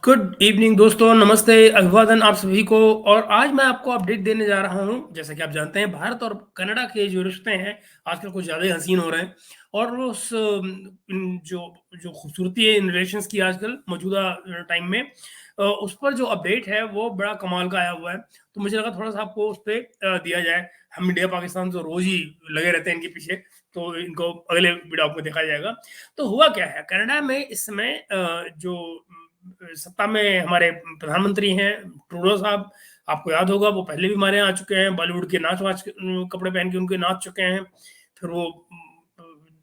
Good evening दोस्तों, नमस्ते, अभिवादन आप सभी को। और आज मैं आपको अपडेट देने जा रहा हूँ। जैसा कि आप जानते हैं, भारत और कनाडा के जो रिश्ते हैं आजकल कुछ ज़्यादा ही हसीन हो रहे हैं। और उस जो जो खूबसूरती है इन रिलेशंस की आजकल मौजूदा टाइम में, उस पर जो अपडेट है वो बड़ा कमाल का आया हुआ है। तो मुझे लगा थोड़ा सा आपको उस पर दिया जाए। हम इंडिया पाकिस्तान तो रोज ही लगे रहते हैं इनके पीछे, तो इनको अगले वीडियो में दिखाया जाएगा। तो हुआ क्या है, कनाडा में इस समय जो सत्ता में हमारे प्रधानमंत्री हैं ट्रूडो साहब। आपको याद होगा वो पहले भी हमारे यहाँ आ चुके हैं, बॉलीवुड के नाच वाच कपड़े पहन के उनके नाच चुके हैं। फिर वो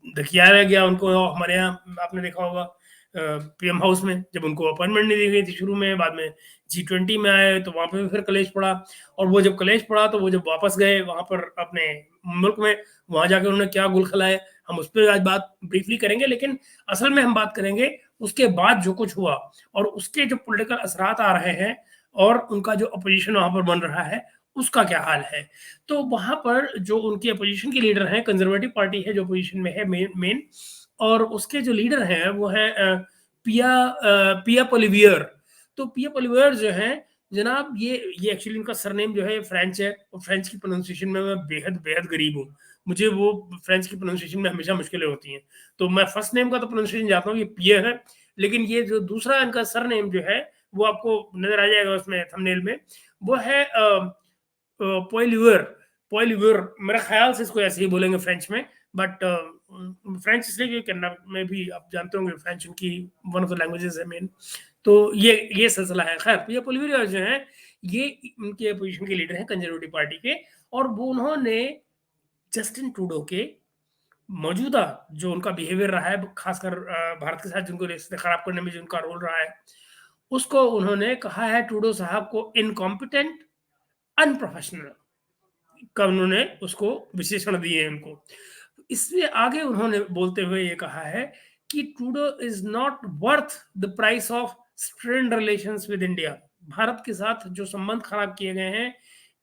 धकियाया गया उनको हमारे यहाँ, आपने देखा होगा पीएम हाउस में, जब उनको अपॉइंटमेंट नहीं दी गई थी शुरू में। बाद में G20 में आए तो वहां पे भी फिर कलेश पड़ा। और वो जब कलेश पड़ा तो वो जब वापस गए वहां पर अपने मुल्क में, वहां जाके उन्होंने क्या गुल खिलाए, हम उस पर आज बात ब्रीफली करेंगे। लेकिन असल में हम बात करेंगे उसके बाद जो कुछ हुआ और उसके जो पॉलिटिकल असरात आ रहे हैं और उनका जो अपोजिशन वहां पर बन रहा है उसका क्या हाल है। तो वहां पर जो उनकी अपोजिशन के लीडर हैं, कंजर्वेटिव पार्टी है जो अपोजिशन में है मेन, और उसके जो लीडर हैं वो है पिया पोलिवियर। तो पिया पोलिवियर जो है जनाब, ये एक्चुअली इनका सरनेम जो है फ्रेंच है, और फ्रेंच की प्रोनाउंसिएशन में मैं बेहद बेहद गरीब हूँ। मुझे वो फ्रेंच की प्रोनाउंसिएशन में हमेशा मुश्किलें होती हैं। तो मैं फर्स्ट नेम का तो प्रोनाउंसिएशन जानता हूँ, ये पिया है। लेकिन ये जो दूसरा इनका सरनेम जो है वो आपको नजर आ जाएगा उसमें थंबनेल में, वो है पोइलिवर। पोइलिवर मेरा ख्याल से इसको ऐसे ही बोलेंगे फ्रेंच में। बट फ्रेंच इसलिए कि कन्नड़ में भी आप जानते होंगे फ्रेंच उनकी वन ऑफ द लैंग्वेजेस है मेन। तो ये सिलसिला है। खैर, ये पोलिवियर जो है ये उनके अपोजिशन के लीडर हैं कंजर्वेटिव पार्टी के। और वो उन्होंने जस्टिन ट्रूडो के मौजूदा जो उनका बिहेवियर रहा है, खासकर भारत के साथ जिनको रिश्ते खराब करने में जो उनका रोल रहा है, उसको उन्होंने कहा है ट्रूडो साहब को इनकॉम्पिटेंट, अनप्रोफेशनल का उन्होंने उसको विशेषण दिए हैं उनको। इससे आगे उन्होंने बोलते हुए ये कहा है कि Trudeau is not worth the price of strained relations with India. Bharat के साथ जो संबंध खराब किए गए हैं,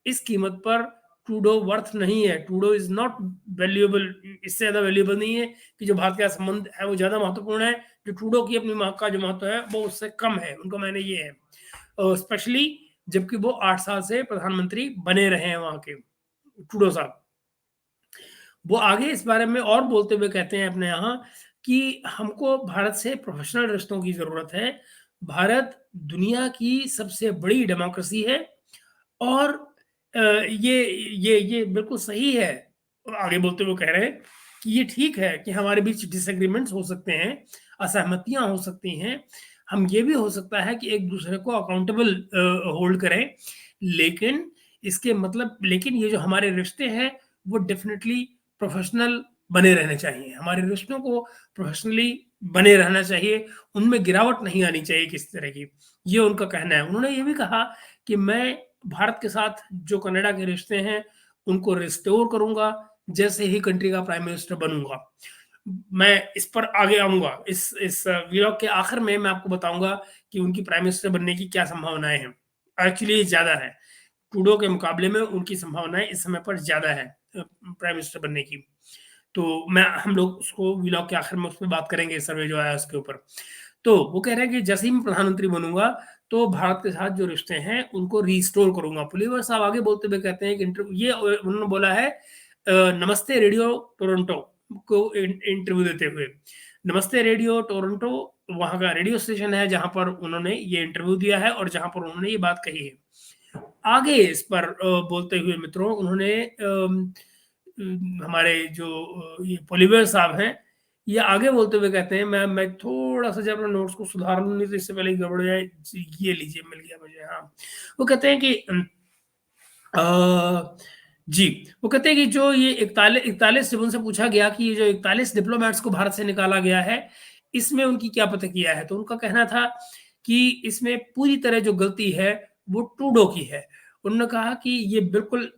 इस कीमत पर ट्रूडो वर्थ नहीं है। ट्रूडो इज नॉट वैल्यूएबल, इससे ज्यादा वैल्यूएबल नहीं है कि जो भारत का संबंध है वो ज्यादा महत्वपूर्ण है। जो ट्रूडो की अपनी माँ का जो महत्व है वो उससे कम है। उनका मायने ये है, स्पेशली जबकि वो 8 साल से प्रधानमंत्री बने रहे हैं वहां के ट्रूडो साहब। वो आगे इस बारे में और बोलते हुए कहते हैं अपने यहाँ कि हमको भारत से प्रोफेशनल रिश्तों की ज़रूरत है। भारत दुनिया की सबसे बड़ी डेमोक्रेसी है। और ये बिल्कुल सही है। और आगे बोलते हुए कह रहे हैं कि ये ठीक है कि हमारे बीच डिसएग्रीमेंट्स हो सकते हैं, असहमतियां हो सकती हैं, हम ये भी हो सकता है कि एक दूसरे को अकाउंटेबल होल्ड करें। लेकिन लेकिन ये जो हमारे रिश्ते हैं वो डेफिनेटली प्रोफेशनल बने रहने चाहिए। हमारे रिश्तों को प्रोफेशनली बने रहना चाहिए, उनमें गिरावट नहीं आनी चाहिए किसी तरह की। ये उनका कहना है। उन्होंने ये भी कहा कि मैं भारत के साथ जो कनाडा के रिश्ते हैं उनको रिस्टोर करूंगा जैसे ही कंट्री का प्राइम मिनिस्टर बनूंगा। मैं इस पर आगे आऊंगा। इस व्लॉग के आखिर में मैं आपको बताऊंगा कि उनकी प्राइम मिनिस्टर बनने की क्या संभावनाएं हैं। एक्चुअली ज्यादा है, ट्रूडो के मुकाबले में उनकी संभावनाएं इस समय पर ज्यादा है प्राइम मिनिस्टर बनने की। तो मैं हम लोग उसको व्लॉग के आखिर में उस पर बात करेंगे, सर्वे जो आया उसके ऊपर। तो वो कह रहे हैं कि जैसे ही मैं प्रधानमंत्री बनूंगा तो भारत के साथ जो रिश्ते हैं उनको रिस्टोर करूंगा। पुलिवर साहब आगे बोलते हुए कहते हैं कि ये उन्होंने बोला है नमस्ते रेडियो टोरंटो को इंटरव्यू देते हुए। नमस्ते रेडियो टोरंटो वहां का रेडियो स्टेशन है जहां पर उन्होंने ये इंटरव्यू दिया है और जहां पर उन्होंने ये बात कही है। आगे इस पर बोलते हुए मित्रों उन्होंने हमारे जो ये पोलिवर साहब हैं, ये आगे बोलते हुए कहते हैं, मैं थोड़ा सा जब अपने नोट्स को सुधार लूँ नहीं तो इससे पहले गड़बड़ हो जाए। ये लीजिए, मिल गया मुझे। हाँ, वो कहते हैं कि अ, जी, वो कहते हैं कि जो ये 41 जब उनसे पूछा गया कि ये जो 41 डिप्लोमेट्स को भारत से निकाला गया है, इसमें उनकी क्या प्रतिक्रिया है, तो उनका कहना था कि इसमें पूरी तरह जो गलती है वो ट्रूडो की है। उन्होंने कहा कि ये बिल्कुल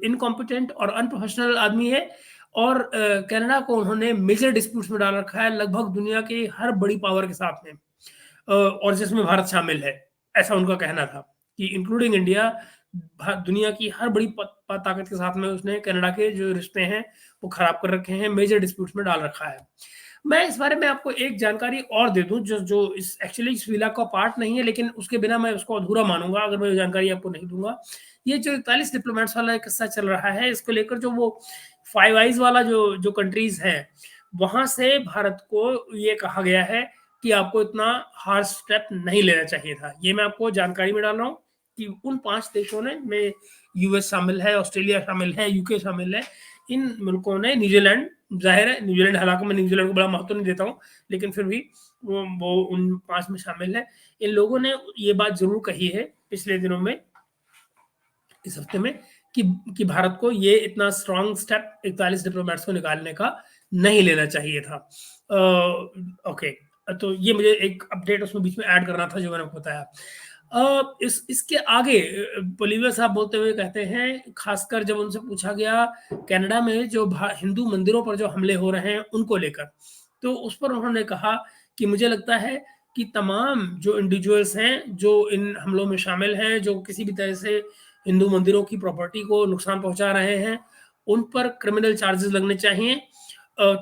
इनकॉम्पिटेंट और अनप्रोफेशनल आदमी है। और कनाडा को उन्होंने मेजर डिस्प्यूट्स में डाल रखा है, लगभग दुनिया के हर बड़ी पावर के साथ में, और जिसमें भारत शामिल है। ऐसा उनका कहना था कि इंक्लूडिंग इंडिया, दुनिया की हर बड़ी ताकत के साथ में उसने कनाडा के जो रिश्ते हैं वो खराब कर रखे हैं, मेजर डिस्प्यूट्स में डाल रखा है। मैं इस बारे में आपको एक जानकारी और दे दूँ जो जो इस एक्चुअली इस विला का पार्ट नहीं है, लेकिन उसके बिना मैं उसको अधूरा मानूँगा अगर मैं ये जानकारी आपको नहीं दूँगा। ये जो 41 डिप्लोमेट्स वाला एक किस्सा चल रहा है, इसको लेकर जो वो फाइव आइज़ वाला जो जो कंट्रीज़ हैं, वहाँ से भारत को ये कहा गया है कि आपको इतना हार्श स्टेप नहीं लेना चाहिए था। ये मैं आपको जानकारी में डाल रहा हूँ कि उन 5 देशों ने में यूएस शामिल है, ऑस्ट्रेलिया शामिल है, यूके शामिल है। इन मुल्कों ने न्यूज़ीलैंड ज़ाहिर है न्यूज़ीलैंड हालाँकि मैं न्यूज़ीलैंड को बड़ा महत्व नहीं देता हूँ, लेकिन फिर भी वो उन 5 में शामिल है। इन लोगों ने ये बात ज़रूर कही है पिछले दिनों में, इस हफ्ते में कि भारत को ये इतना स्ट्रॉन्ग स्टेप 41 डिप्लोमेट्स को निकालने का नहीं लेना चाहिए था। ओके, तो ये मुझे एक अपडेट उसमें बीच में ऐड करना था जो मैंने आपको बताया। इस इसके आगे बोलिविया साहब बोलते हुए कहते हैं, खासकर जब उनसे पूछा गया कनाडा में जो हिंदू मंदिरों पर जो हमले हो रहे हैं उनको लेकर, तो उस पर उन्होंने कहा कि मुझे लगता है कि तमाम जो इंडिविजुअल्स हैं जो इन हमलों में शामिल हैं, जो किसी भी तरह से हिंदू मंदिरों की प्रॉपर्टी को नुकसान पहुंचा रहे हैं, उन पर क्रिमिनल चार्जेस लगने चाहिए।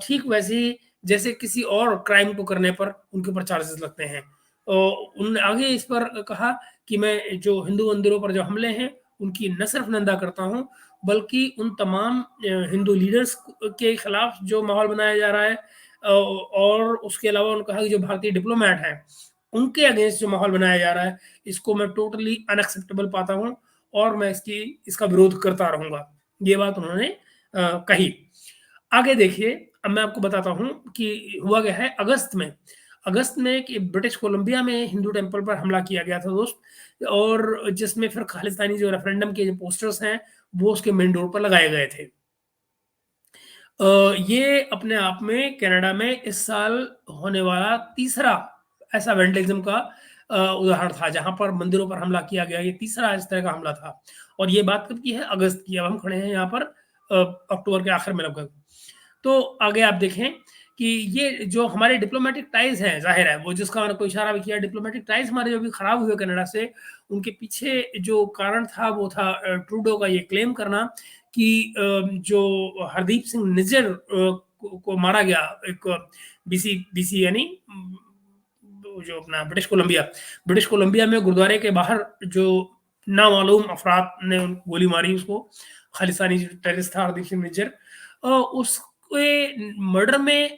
ठीक वैसे ही जैसे किसी और क्राइम को करने पर उनके ऊपर चार्जेस लगते हैं। उन्होंने आगे इस पर कहा कि मैं जो हिंदू मंदिरों पर जो हमले हैं, उनकी न सिर्फ निंदा करता हूँ, बल्कि उन तमाम हिंदू लीडर्स के खिलाफ जो माहौल बनाया जा रहा है, और उसके अलावा उन्होंने कहा कि जो भारतीय डिप्लोमेट हैं, उनके अगेंस्ट जो माहौल बनाया जा रहा है, इसको मैं टोटली अनएक्सेप्टेबल पाता हूँ और मैं इसका विरोध करता रहूँगा। ये बात उन्होंने कही। आगे देखिए, अब मैं आपको बताता हूँ कि हुआ क्या है अगस्त में एक ब्रिटिश कोलंबिया में हिंदू टेम्पल पर हमला किया गया था दोस्त, और जिसमें फिर खालिस्तानी जो रेफरेंडम के जो पोस्टर्स हैं, वो उसके मेन डोर पर लगाए गए थे। ये अपने आप में कनाडा में इस साल होने वाला तीसरा ऐसा वैंडलिज्म का उदाहरण था, जहाँ पर मंदिरों पर हमला किया गया। ये तीसरा इस तरह का हमला था, और ये बात कब की है? अगस्त की। अब हम खड़े हैं यहाँ पर अक्टूबर के आखिर में लगभग। तो आगे आप देखें कि ये जो हमारे डिप्लोमेटिक टाइज़ हैं, ज़ाहिर है, वो जिसका मैंने कोई इशारा भी किया, डिप्लोमेटिक टाइज़ हमारे जो भी खराब हुए कनाडा से, उनके पीछे जो कारण था, वो था ट्रूडो का ये क्लेम करना कि जो हरदीप सिंह निज्जर को मारा गया, एक बीसी यानी जो अपना ब्रिटिश कोलंबिया में गुरुद्वारे के बाहर जो नामालूम अफराद ने गोली मारी उसको, खालिस्तानी जो टेररिस्ट था हरदीप सिंह निज्जर, उसके मर्डर में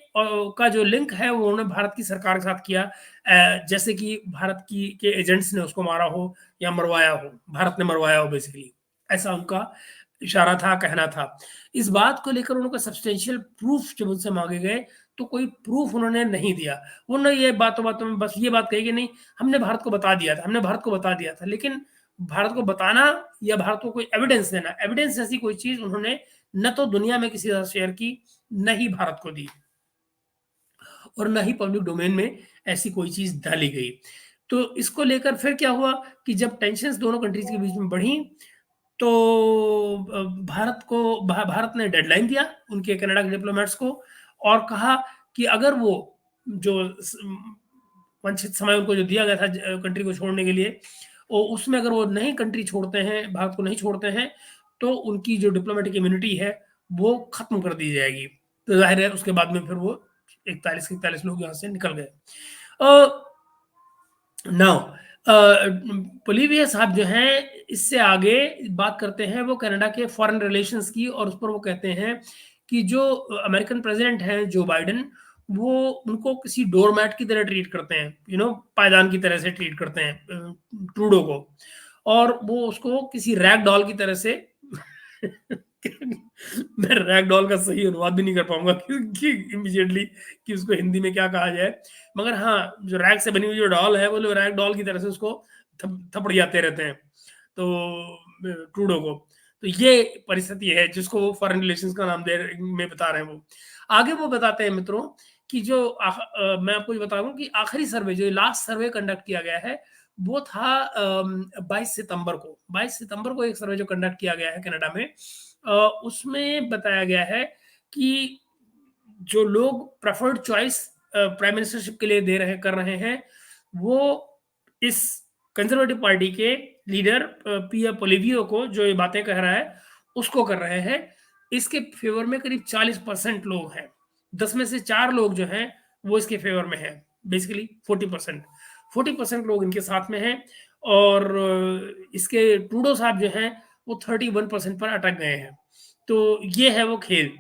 का जो लिंक है वो उन्होंने भारत की सरकार के साथ किया, जैसे कि भारत की के एजेंट्स ने उसको मारा हो या मरवाया हो, भारत ने मरवाया हो बेसिकली, ऐसा उनका इशारा था, कहना था। इस बात को लेकर उनको सब्सटेंशियल प्रूफ जब उनसे मांगे गए, तो कोई प्रूफ उन्होंने नहीं दिया। उन्होंने ये बातों-बातों में बस ये बात कही कि नहीं, हमने भारत को बता दिया था, हमने भारत को बता दिया था। लेकिन भारत को बताना या भारत को कोई एविडेंस देना, एविडेंस जैसी कोई चीज़ उन्होंने न तो दुनिया में किसी के साथ शेयर की, न ही भारत को दी, और न ही पब्लिक डोमेन में ऐसी कोई चीज़ डाली गई। तो इसको लेकर फिर क्या हुआ कि जब टेंशन्स दोनों कंट्रीज़ के बीच में बढ़ी, तो भारत ने डेडलाइन दिया उनके कनाडा के डिप्लोमेट्स को, और कहा कि अगर वो जो वांछित समय उनको जो दिया गया था कंट्री को छोड़ने के लिए, उसमें अगर वो नहीं कंट्री छोड़ते हैं, भारत को नहीं छोड़ते हैं, तो उनकी जो डिप्लोमेटिक इम्यूनिटी है वो खत्म कर दी जाएगी। तो जाहिर है उसके बाद में फिर वो 41 लोग यहाँ से निकल गए। नाउ बोलिविया साहब जो हैं, इससे आगे बात करते हैं वो कनाडा के फॉरेन रिलेशंस की, और उस पर वो कहते हैं कि जो अमेरिकन प्रेसिडेंट हैं जो बाइडेन, वो उनको किसी डोरमैट की तरह ट्रीट करते हैं, पायदान की तरह से ट्रीट करते हैं ट्रूडो को, और वो उसको किसी रैग डॉल की तरह से मैं रैग डॉल का सही अनुवाद भी नहीं कर पाऊंगा कि इमीडिएटली कि उसको हिंदी में क्या कहा जाए, मगर हाँ, जो रैग से बनी हुई जो डॉल है, वो लोग रैग डॉल की तरह से उसको थपड़ जाते रहते हैं, तो ट्रूडो को। तो ये परिस्थिति है जिसको वो फॉरेन रिलेशंस का नाम दे में बता रहे हैं। वो आगे वो बताते हैं मित्रों कि जो मैं आपको ये बता रहा हूँ कि आखिरी सर्वे, जो लास्ट सर्वे कंडक्ट किया गया है, वो था 22 सितंबर को एक सर्वे जो कंडक्ट किया गया है कनाडा में, उसमें बताया गया है कि जो लोग प्रेफर्ड चॉइस प्राइम मिनिस्टरशिप के लिए कर रहे हैं, वो इस कंजर्वेटिव पार्टी के लीडर पियर पोलिवियो को, जो ये बातें कह रहा है, उसको कर रहे हैं। इसके फेवर में करीब 40% लोग हैं। 10 में से 4 लोग जो हैं, वो इसके फ़ेवर में हैं। बेसिकली 40%, 40% लोग इनके साथ में हैं और इसके ट्रूडो साहब जो हैं, वो 31% पर अटक गए हैं। तो ये है वो खेल,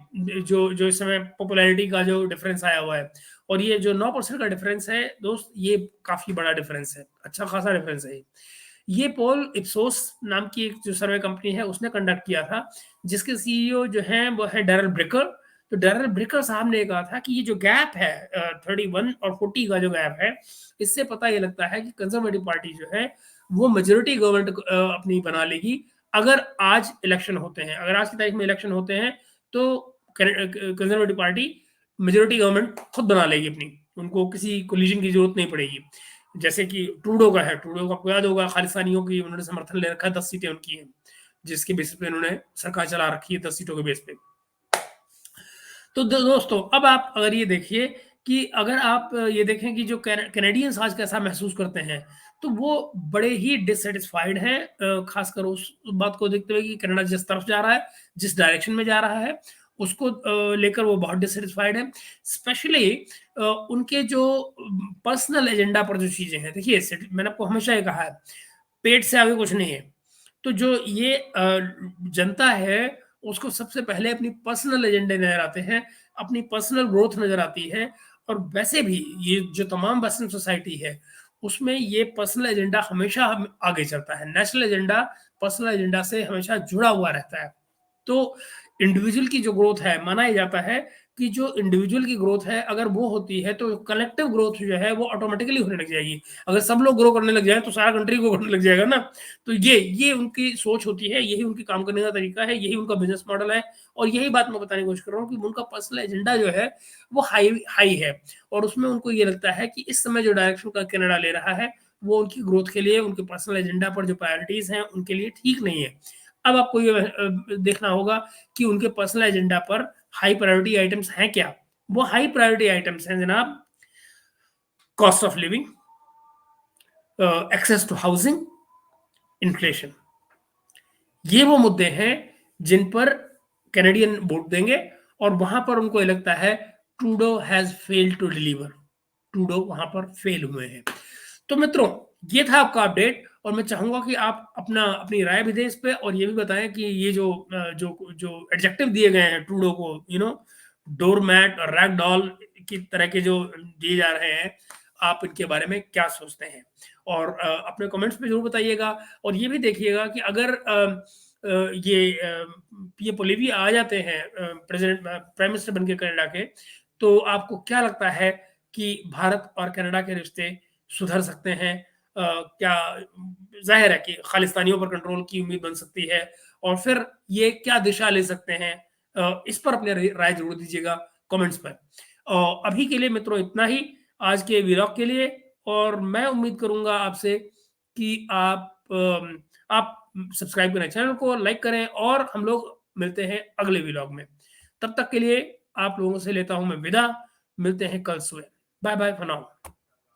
जो जो इस समय पॉपुलैरिटी का जो डिफरेंस आया हुआ है। और ये जो 9% का डिफरेंस है दोस्त, ये काफ़ी बड़ा डिफरेंस है, अच्छा खासा डिफरेंस है ये। ये पोल इप्सोस नाम की एक जो सर्वे कंपनी है उसने कंडक्ट किया था, जिसके सीईओ जो हैं वो है डैरल ब्रेकर। तो डैरल ब्रेकर साहब ने कहा था कि ये जो गैप है 31 और 40 का जो गैप है, इससे पता ये लगता है कि कंजर्वेटिव पार्टी जो है वो मेजोरिटी गवर्नमेंट अपनी बना लेगी, अगर आज इलेक्शन होते हैं। अगर आज की तारीख में इलेक्शन होते हैं तो कंजर्वेटिव पार्टी मेजोरिटी गवर्नमेंट खुद बना लेगी अपनी, उनको किसी कोलिजन की जरूरत नहीं पड़ेगी। जैसे कि ट्रूडो का है, ट्रूडो को आपको याद होगा, खालिस्तानियों की उन्होंने समर्थन ले रखा है, 10 सीटें उनकी हैं, जिसके बेसिस पे उन्होंने सरकार चला रखी है 10 सीटों के बेस पे। तो दोस्तों, अब आप अगर ये देखिए कि अगर आप ये देखें कि जो कैनेडियंस आज कैसा महसूस करते हैं, तो वो बड़े ही डिससैटिस्फाइड हैं, खासकर उस बात को देखते हुए कि कनाडा जिस तरफ जा रहा है, जिस डायरेक्शन में जा रहा है, उसको लेकर वो बहुत डिससैटिस्फाइड है। स्पेशली उनके जो पर्सनल एजेंडा पर जो चीज़ें हैं, देखिए मैंने आपको हमेशा ये कहा है, पेट से आगे कुछ नहीं है। तो जो ये जनता है, उसको सबसे पहले अपनी पर्सनल एजेंडे नज़र आते हैं, अपनी पर्सनल ग्रोथ नज़र आती है। और वैसे भी ये जो तमाम वेस्टर्न सोसाइटी है, उसमें ये पर्सनल एजेंडा हमेशा हम आगे चलता है। नेशनल एजेंडा पर्सनल एजेंडा से हमेशा जुड़ा हुआ रहता है। तो इंडिविजुअल की जो ग्रोथ है, माना ये जाता है कि जो इंडिविजुअल की ग्रोथ है, अगर वो होती है तो कलेक्टिव ग्रोथ जो है वो ऑटोमेटिकली होने लग जाएगी। अगर सब लोग ग्रो करने लग जाएँ तो सारा कंट्री ग्रो करने लग जाएगा ना। तो ये उनकी सोच होती है, यही उनकी काम करने का तरीका है, यही उनका बिज़नेस मॉडल है। और यही बात मैं बताने की कोशिश कर रहा हूँ कि उनका पर्सनल एजेंडा जो है वो हाई हाई है। और उसमें उनको ये लगता है कि इस समय जो डायरेक्शन का कनाडा ले रहा है, वो उनकी ग्रोथ के लिए, उनके पर्सनल एजेंडा पर जो प्रायोरिटीज़ हैं, उनके लिए ठीक नहीं है। अब आपको ये देखना होगा कि उनके पर्सनल एजेंडा पर हाई प्रायोरिटी आइटम्स हैं क्या? वो हाई प्रायोरिटी आइटम्स हैं जनाब, cost of living, access to housing, inflation. ये वो मुद्दे हैं जिन पर कैनेडियन वोट देंगे और वहां पर उनको ये लगता है Trudeau has failed to deliver, Trudeau वहां पर फेल हुए हैं। तो मित्रों, ये था आपका अपडेट और मैं चाहूंगा कि आप अपनी राय भी दें इस पे और ये भी बताएं कि ये जो जो एडजेक्टिव दिए गए हैं ट्रूडो को, डोरमैट और रैग डॉल की तरह के जो दिए जा रहे हैं, आप इनके बारे में क्या सोचते हैं? और अपने कमेंट्स में जरूर बताइएगा। और ये भी देखिएगा कि अगर ये पोलिवी आ जाते हैं प्रेसिडेंट प्राइम मिनिस्टर बन के कनाडा के, तो आपको क्या लगता है कि भारत और कनाडा के रिश्ते सुधर सकते हैं? क्या जाहिर है कि खालिस्तानियों पर कंट्रोल की उम्मीद बन सकती है? और फिर ये क्या दिशा ले सकते हैं? इस पर अपनी राय जरूर दीजिएगा कमेंट्स पर। अभी के लिए मित्रों इतना ही आज के व्लॉग के लिए। और मैं उम्मीद करूंगा आपसे कि आप सब्सक्राइब करें चैनल को, लाइक करें और हम लोग मिलते हैं अगले व्लॉग में। तब तक के लिए आप लोगों से लेता हूं मैं विदा। मिलते हैं कल सुबह। Bye bye for now.